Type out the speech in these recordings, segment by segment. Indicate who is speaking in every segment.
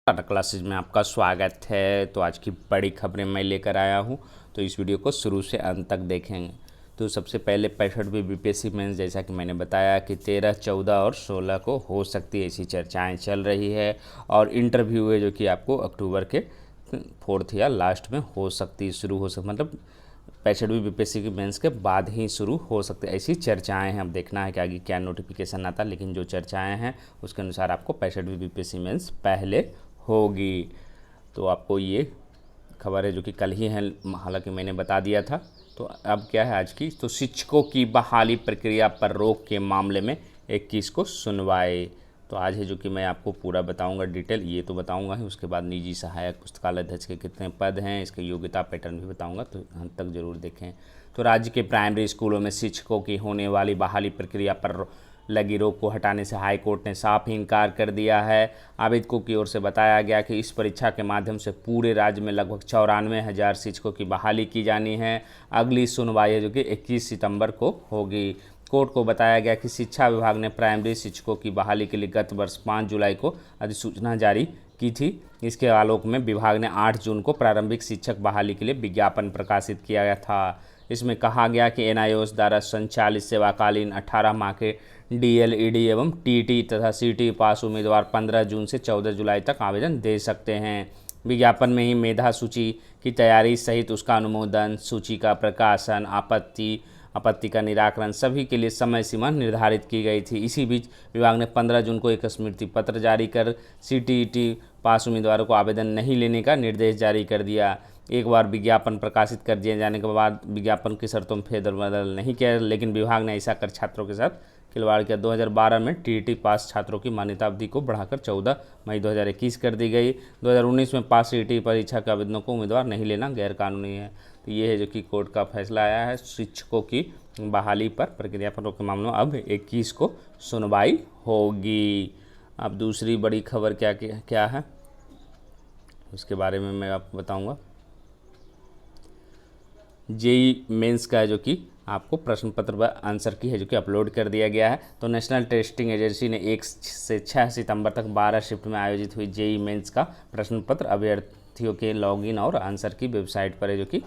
Speaker 1: Tata classes में आपका स्वागत है। तो आज की बड़ी खबरें मैं लेकर आया हूं, तो इस वीडियो को शुरू से अंत तक देखेंगे। तो सबसे पहले 65वीं बीपीएससी मेंस, जैसा कि मैंने बताया कि 13, 14 और 16 को हो सकती है, ऐसी चर्चाएं चल रही है। और इंटरव्यू है जो कि आपको अक्टूबर के 4 या लास्ट में हो सकती है, शुरू हो सकती, मतलब 65वीं बीपीएससी की मेंस के बाद ही शुरू हो सकते, ऐसी चर्चाएं हैं। अब देखना है कि आगे क्या नोटिफिकेशन आता, लेकिन जो चर्चाएं हैं उसके अनुसार आपको 65वीं बीपीएससी मेंस पहले होगी। तो आपको ये खबर है जो कि कल ही है, हालांकि मैंने बता दिया था। तो अब क्या है आज की, तो शिक्षकों की बहाली प्रक्रिया पर रोक के मामले में 21 को सुनवाई। तो आज है जो कि मैं आपको पूरा बताऊंगा डिटेल, ये तो बताऊंगा ही, उसके बाद निजी सहायक पुस्तकालय अध्यक्ष के कितने पद हैं, इसके योग्यता पैटर्न भी बताऊंगा, तो अंत तक जरूर देखें। तो राज्य के प्राइमरी स्कूलों में शिक्षकों की होने वाली बहाली प्रक्रिया पर लगी रोक को हटाने से हाई कोर्ट ने साफ ही इनकार कर दिया है। आवेदकों की ओर से बताया गया कि इस परीक्षा के माध्यम से पूरे राज्य में लगभग 94,000 शिक्षकों की बहाली की जानी है। अगली सुनवाई है जो कि 21 सितंबर को होगी। कोर्ट को बताया गया कि शिक्षा विभाग ने प्राइमरी शिक्षकों की बहाली के लिए गत वर्ष 5 जुलाई को अधिसूचना जारी की थी। इसके आलोक में विभाग ने 8 जून को प्रारंभिक शिक्षक बहाली के लिए विज्ञापन प्रकाशित किया गया था। इसमें कहा गया कि एनआईओएस द्वारा संचालित सेवाकालीन 18 माह के डीएलईडी एवं टीटी तथा सीटी पास उम्मीदवार 15 जून से 14 जुलाई तक आवेदन दे सकते हैं। विज्ञापन में ही मेधा सूची की तैयारी सहित उसका अनुमोदन, सूची का प्रकाशन, आपत्ति का निराकरण सभी के लिए समय सीमा निर्धारित की गई थी। इसी बीच विभाग ने 15 जून को एक स्मृति पत्र जारी कर सीटीईटी पास उम्मीदवारों को आवेदन नहीं लेने का निर्देश जारी कर दिया। एक बार विज्ञापन प्रकाशित कर दिए जाने के बाद विज्ञापन की शर्तों में फेरबदल नहीं किया, लेकिन विभाग ने ऐसा कर छात्रों के साथ खिलवाड़ किया। 2012 में टीईटी पास छात्रों की मान्यता अवधि को बढ़ाकर 14 मई 2021 कर दी गई। 2019 में पास टीईटी परीक्षा के आवेदनों को उम्मीदवार नहीं लेना गैरकानूनी है। तो ये है जो कि कोर्ट का फैसला आया है। शिक्षकों की बहाली पर प्रक्रिया पर रोक के मामलों में अब 21 को सुनवाई होगी। अब दूसरी बड़ी खबर क्या है उसके बारे में मैं आपको बताऊंगा। जेई मेंस का जो कि आपको प्रश्न पत्र व आंसर की है जो कि अपलोड कर दिया गया है। तो नेशनल टेस्टिंग एजेंसी ने 1 से 6 सितंबर तक 12 शिफ्ट में आयोजित हुई जेई मेंस का प्रश्न पत्र अभ्यर्थियों के लॉगिन और आंसर की वेबसाइट पर है, जो कि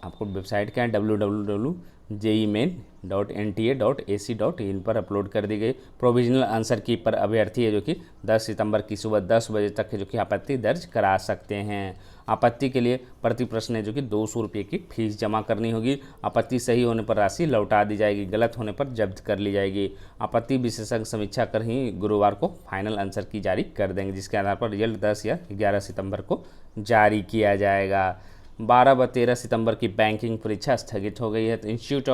Speaker 1: आपको वेबसाइट क्या है www.jemain.nta.ac.in पर अपलोड कर दी गई। प्रोविजनल आंसर की पर अभ्यर्थी है जो कि 10 सितंबर की सुबह 10 बजे तक है जो कि आपत्ति दर्ज करा सकते हैं। आपत्ति के लिए प्रति प्रश्न है जो कि 200 रुपये की फीस जमा करनी होगी। आपत्ति सही होने पर राशि लौटा दी जाएगी, गलत होने पर जब्त कर ली जाएगी। आपत्ति विशेषज्ञ समीक्षा कर ही गुरुवार को फाइनल आंसर की जारी कर देंगे, जिसके आधार पर रिजल्ट 10 या 11 सितंबर को जारी किया जाएगा। 12 व 13 सितंबर की बैंकिंग परीक्षा स्थगित हो गई है। तो institute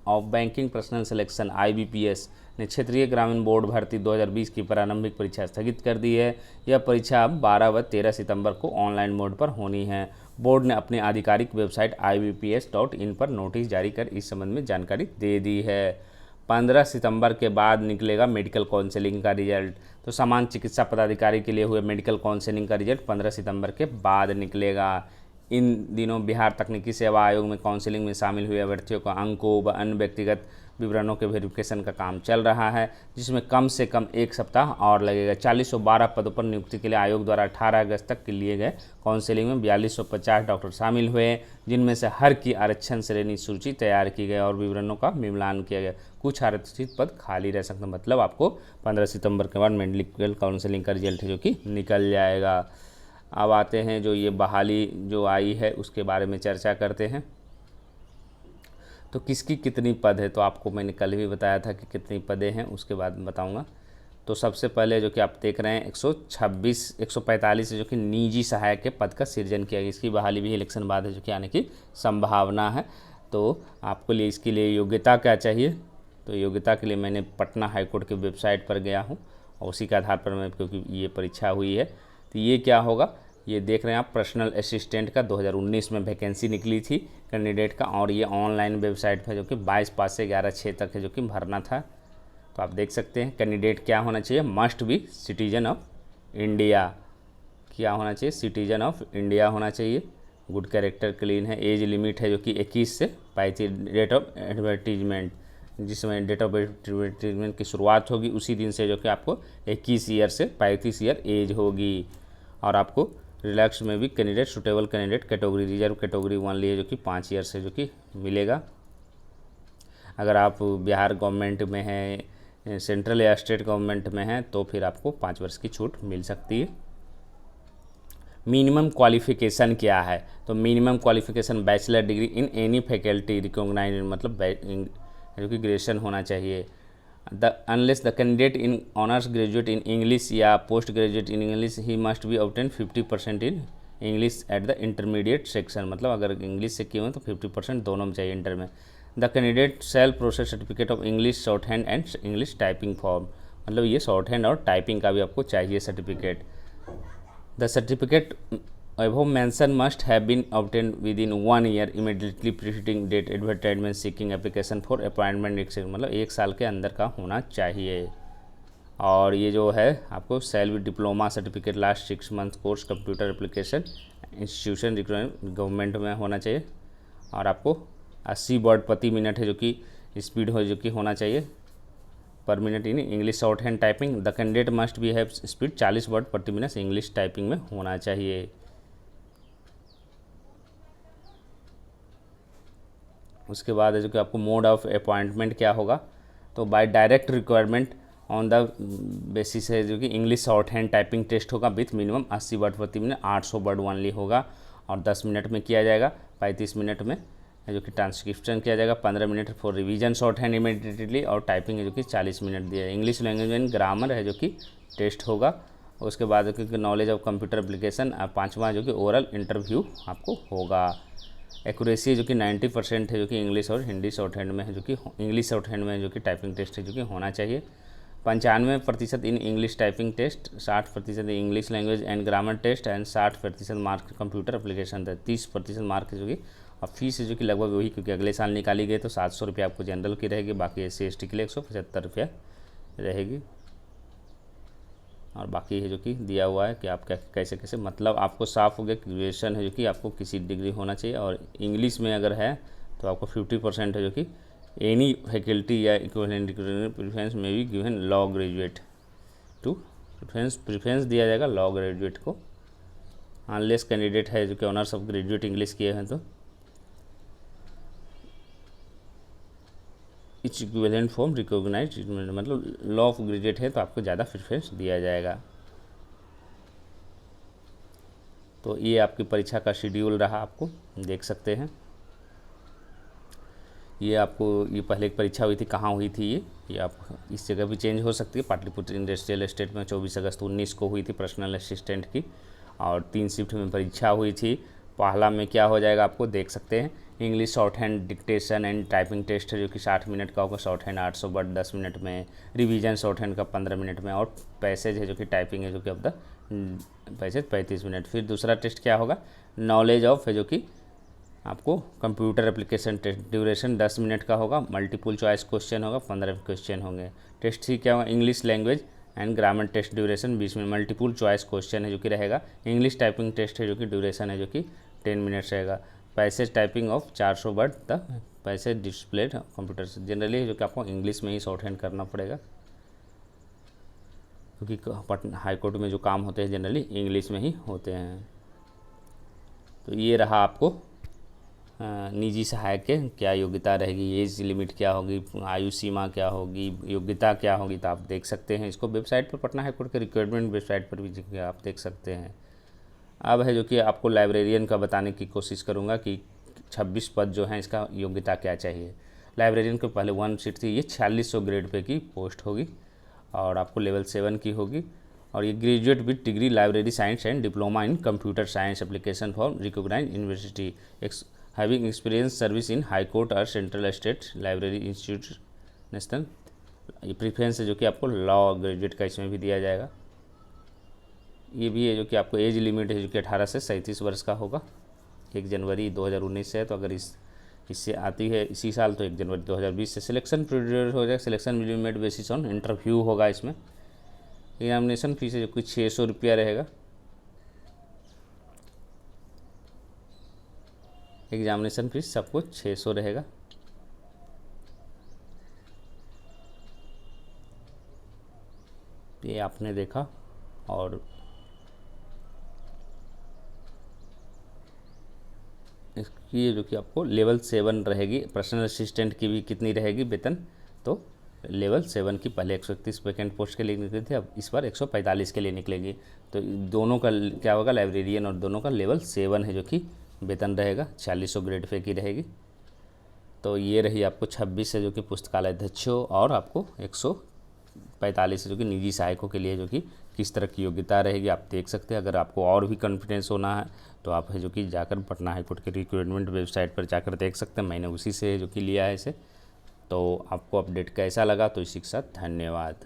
Speaker 1: of banking personal selection IBPS ने क्षेत्रीय ग्रामीण बोर्ड भर्ती 2020 की प्रारंभिक परीक्षा स्थगित कर दी है। यह परीक्षा अब 12 व 13 सितंबर को ऑनलाइन मोड पर होनी है। बोर्ड ने अपनी आधिकारिक वेबसाइट ibps.in पर नोटिस जारी कर इस संबंध में जानकारी दे दी है। 15 सितंबर के बाद निकलेगा मेडिकल काउंसलिंग का रिजल्ट। तो सामान्य चिकित्सा पदाधिकारी के लिए हुए मेडिकल काउंसलिंग का रिजल्ट 15 सितंबर के बाद निकलेगा। इन दिनों बिहार तकनीकी सेवा आयोग में काउंसलिंग में शामिल हुए अभ्यर्थियों को अंकों व अन्य व्यक्तिगत विवरणों के वेरिफिकेशन का काम चल रहा है, जिसमें कम से कम 1 सप्ताह और लगेगा। 4012 पदों पर नियुक्ति के लिए आयोग द्वारा 18 अगस्त तक के लिए गए काउंसलिंग में 4250 डॉक्टर शामिल हुए, जिनमें से हर की आरक्षण श्रेणी सूची तैयार की गई और विवरणों का मिलान किया गया। कुछ आरक्षित पद खाली रह सकते हैं, मतलब आपको 15 सितंबर के बाद मेडिकल काउंसलिंग का रिजल्ट है जो कि निकल जाएगा। अब आते हैं जो ये बहाली जो आई है उसके बारे में चर्चा करते हैं। तो किसकी कितनी पद है, तो आपको मैंने कल भी बताया था कि कितनी पदें हैं, उसके बाद बताऊंगा। तो सबसे पहले जो कि आप देख रहे हैं 145 जो कि निजी सहायक के पद का सृजन किया गया। इसकी बहाली भी इलेक्शन बाद है जो कि आने की संभावना है। तो आपको लिए इसके लिए योग्यता क्या चाहिए, तो योग्यता के लिए मैंने पटना हाईकोर्ट की वेबसाइट पर गया हूँ और उसी के आधार पर मैं, क्योंकि ये परीक्षा हुई है, तो ये क्या होगा, ये देख रहे हैं आप पर्सनल असिस्टेंट का 2019 में वैकेंसी निकली थी कैंडिडेट का, और ये ऑनलाइन वेबसाइट पर जो कि 22/5 से 11/6 तक है जो कि भरना था। तो आप देख सकते हैं कैंडिडेट क्या होना चाहिए, must be citizen of India. क्या होना चाहिए, सिटीजन ऑफ इंडिया होना चाहिए। गुड कैरेक्टर क्लीन है। एज लिमिट है जो कि 21 से 35। डेट ऑफ एडवर्टीजमेंट, जिसमें डेट ऑफ एडवर्टीजमेंट की शुरुआत होगी उसी दिन से जो कि आपको 21 ईयर से 35 ईयर एज होगी। और आपको रिलैक्स में भी candidate suitable candidate category reserve category 1 लिए जो कि 5 ईयर से जो कि मिलेगा। अगर आप बिहार गवर्नमेंट में हैं, सेंट्रल या स्टेट गवर्नमेंट में हैं तो फिर आपको 5 वर्ष की छूट मिल सकती है। मिनिमम क्वालिफिकेशन क्या है? तो minimum qualification bachelor degree in any faculty recognized, मतलब जो कि ग्रेजुएशन होना चाहिए। Unless the candidate in honours graduate in English या post graduate in English he must be obtain 50% in English at the intermediate section, मतलब अगर English से किए हो तो 50% दोनों में चाहिए इंटर में। The candidate shall possess certificate of English shorthand and English typing form, मतलब ये शॉर्ट हैंड और टाइपिंग का भी आपको चाहिए certificate. The certificate above mentioned must have been obtained within 1 year immediately preceding date advertisement seeking application for appointment, मतलब 1 साल के अंदर का होना चाहिए। और ये जो है आपको self diploma certificate last 6 month course computer application institution government में होना चाहिए। और आपको 80 वर्ड प्रति मिनट है जो कि स्पीड हो जो कि होना चाहिए पर minute in English shorthand typing. The candidate must be have speed 40 word प्रति मिनट इंग्लिश टाइपिंग में होना चाहिए। उसके बाद है जो कि आपको मोड ऑफ अपॉइंटमेंट क्या होगा, तो by direct requirement on the basis है जो कि English shorthand typing test होगा विथ मिनिमम 80 वर्ड प्रति मिनट, 800 वर्ड ओनली होगा और 10 मिनट में किया जाएगा। 35 मिनट में जो कि ट्रांसक्रिप्शन किया जाएगा, 15 minute for revision short hand immediately और टाइपिंग है जो कि 40 मिनट दिया है। इंग्लिश लैंग्वेज एंड ग्रामर है जो कि टेस्ट होगा। उसके बाद क्योंकि नॉलेज ऑफ कंप्यूटर एप्लीकेशन, 5वां जो कि ओरल इंटरव्यू आपको होगा। एक्यूरेसी जो कि 90% है जो कि इंग्लिश और हिंदी शॉर्ट हैंड में है जो कि इंग्लिश शॉर्ट हैंड में जो कि टाइपिंग टेस्ट है जो कि होना चाहिए। 95% in English typing test, 60% English language and grammar test and 60% mark computer application था। 30% मार्क जो कि और फीस जो कि लगभग वही, क्योंकि अगले साल निकाली गई तो 700 रुपये आपको जनरल की रहेगी, बाकी SC/ST के लिए 175 रुपया रहेगी। और बाकी है जो कि दिया हुआ है कि आप कैसे कैसे, मतलब आपको साफ हो गया ग्रेजुएशन है जो कि आपको किसी डिग्री होना चाहिए। और इंग्लिश में अगर है तो आपको 50% है जो कि एनी फैकल्टी या इक्विवेलेंट प्रेफरेंस में भी given law graduate to preference दिया जाएगा लॉ ग्रेजुएट को। अनलेस कैंडिडेट है जो कि ऑनर्स ऑफ ग्रेजुएट इंग्लिश किए हैं तो इच इक्विवेलेंट फॉर्म रिकॉग्नाइज, मतलब लॉ ऑफ ग्रेजुएट है तो आपको ज़्यादा प्रेफरेंस दिया जाएगा। तो ये आपकी परीक्षा का शेड्यूल रहा, आपको देख सकते हैं। ये आपको ये पहले एक परीक्षा हुई थी, कहाँ हुई थी ये आप इस जगह भी चेंज हो सकती है। पाटलिपुत्र इंडस्ट्रियल एस्टेट में 24 अगस्त 19 को हुई थी पर्सनल असिस्टेंट की, और 3 शिफ्ट में परीक्षा हुई थी। पहला में क्या हो जाएगा आपको देख सकते हैं, English shorthand dictation and typing test है जो कि 60 मिनट का होगा, शॉर्ट हैंड 800 वर्ड 10 मिनट में, रिवीजन शॉर्ट हैंड का 15 मिनट में, और पैसेज है जो कि टाइपिंग है जो कि अब द पैसेज 35 मिनट। फिर दूसरा टेस्ट क्या होगा, नॉलेज ऑफ है जो कि आपको computer application test, duration 10 minute का होगा, मल्टीपल चॉइस क्वेश्चन होगा, 15 क्वेश्चन होंगे। टेस्ट थ्री क्या होगा, English language and grammar test, duration 20 minute, multiple choice question है जो कि रहेगा। इंग्लिश टाइपिंग टेस्ट है जो कि ड्यूरेशन है जो कि 10 मिनट्स रहेगा। Passage typing of 400 word the passage displayed computer से, जनरली जो कि आपको इंग्लिश में ही शॉर्ट हैंड करना पड़ेगा, क्योंकि पटना हाई कोर्ट में जो काम होते हैं जनरली इंग्लिश में ही होते हैं। तो ये रहा आपको निजी सहायक के क्या योग्यता रहेगी, एज लिमिट क्या होगी, आयु सीमा क्या होगी, योग्यता क्या होगी, तो आप देख सकते हैं इसको वेबसाइट पर, पटना हाई कोर्ट के रिक्वायरमेंट वेबसाइट पर भी आप देख सकते हैं। अब है जो कि आपको लाइब्रेरियन का बताने की कोशिश करूँगा कि 26 पद जो हैं इसका योग्यता क्या चाहिए। लाइब्रेरियन को पहले 1 सीट थी, ये 4600 ग्रेड पे की पोस्ट होगी और आपको लेवल 7 की होगी। और ये graduate with degree library science and diploma in computer science application for recognized university having experience service in high court और central state library institute national. ये प्रेफरेंस है जो कि आपको लॉ ग्रेजुएट का इसमें भी दिया जाएगा। ये भी है जो कि आपको एज लिमिट है जो कि 18 से 37 वर्ष का होगा। 1 जनवरी 2019 से है, तो अगर इससे आती है इसी साल तो 1 जनवरी 2020 से सिलेक्शन पीरियड हो जाएगा। Selection will be made basis on interview होगा। इसमें एग्जामिनेशन फीस है जो कि 600 रुपया रहेगा। एग्जामिनेशन फीस सबको 600 रहेगा। ये आपने देखा। और इसकी जो कि आपको लेवल 7 रहेगी। पर्सनल असिस्टेंट की भी कितनी रहेगी वेतन, तो लेवल 7 की पहले 131 वैकेंट पोस्ट के लिए निकली थी, अब इस बार 145 के लिए निकलेगी। तो दोनों का क्या होगा, लाइब्रेरियन और दोनों का लेवल 7 है जो कि वेतन रहेगा, 4600 ग्रेड पे की रहेगी। तो ये रही आपको 26 है जो कि पुस्तकालय अध्यक्षों, और आपको 145 है जो कि निजी सहायकों के लिए जो कि किस तरह की योग्यता रहेगी आप देख सकते हैं। अगर आपको और भी कॉन्फिडेंस होना है तो आप है जो कि जाकर पटना हाईकोर्ट के रिक्रूटमेंट वेबसाइट पर जाकर देख सकते हैं, मैंने उसी से जो कि लिया है इसे। तो आपको अपडेट कैसा लगा, तो इसी के साथ धन्यवाद।